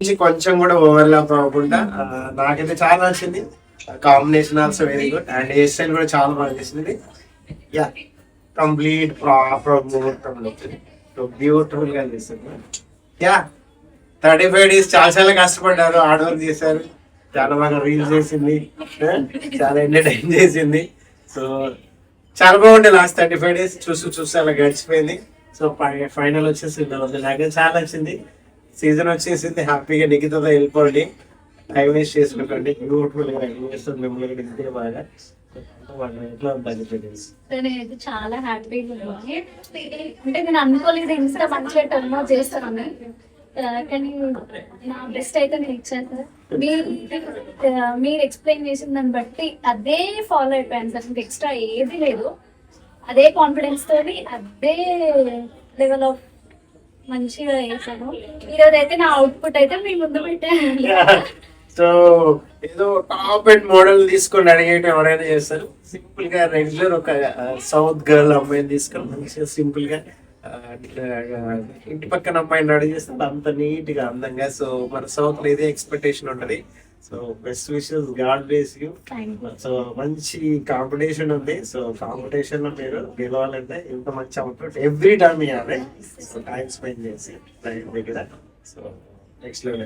కొంచెం కూడా ఓవర్లాప్ అవ్వకుండా నాకైతే చాలా నచ్చింది. Combination also very good and hair style కూడా చాలా బాగా చేసింది. యా కంప్లీట్ ప్రాపర్ ముహూర్తం బ్యూటిఫుల్ గా చేసింది. యా 35 days చాలా కష్టపడ్డారు, హార్డ్ వర్క్ చేశారు, చాలా బాగా రీల్స్ చేసింది, చాలా ఎంటర్టైన్ చేసింది. సో చాలా బాగుండే లాస్ట్ 35 days చూసి అలా గడిచిపోయింది. సో ఫైనల్ వచ్చేసి నాకు చాలా నచ్చింది. సీజన్ వచ్చేసింది, హ్యాపీగా నిఖితతో వెళ్ళిపోండి, టైం వేస్ట్ చేసుకోకండి. బ్యూటిఫుల్ గా చేస్తుంది మిమ్మల్ని ఇంతే బాగా. నేనైతే చాలా హ్యాపీగా ఉంది. అంటే నేను అనుకోలేదు ఇంత మంచిగా టర్న్ అవుట్ చేస్తానని, కానీ నా బెస్ట్ అయితే నేను ఇచ్చాను సార్. మీరు ఎక్స్ప్లెయిన్ చేసిన దాన్ని బట్టి అదే ఫాలో అయిపోయాను సార్. ఇంకా ఎక్స్ట్రా ఏది లేదు, అదే కాన్ఫిడెన్స్ తోని అదే లెవెల్ ఆఫ్ మంచిగా చేశాను. ఈరోజు అయితే నా అవుట్పుట్ అయితే మీ ముందు పెట్టాను. సో ఏదో టాప్ అండ్ మోడల్ తీసుకొని అడిగేయటం ఎవరైనా చేస్తారు. సింపుల్ గా రెగ్యులర్ ఒక సౌత్ గర్ల్ అమ్మాయిని తీసుకొని మంచిగా సింపుల్ గా ఇంటి పక్కన అమ్మాయిని రెడీ చేస్తే అంత నీట్ గా అందంగా. సో మన సౌత్ లో ఇదే ఎక్స్పెక్టేషన్ ఉంటది. So best wishes, God bless you. So మంచి కాంపిటీషన్ ఉంది. సో కాంపిటీషన్ లో మీరు గెలవాలంటే ఇంత మంచి అవుట్పుట్ ఎవ్రీ టైమ్ ఇవ్వాలి. సో టైం స్పెండ్ చేసి టైం దగ్గర. So next level.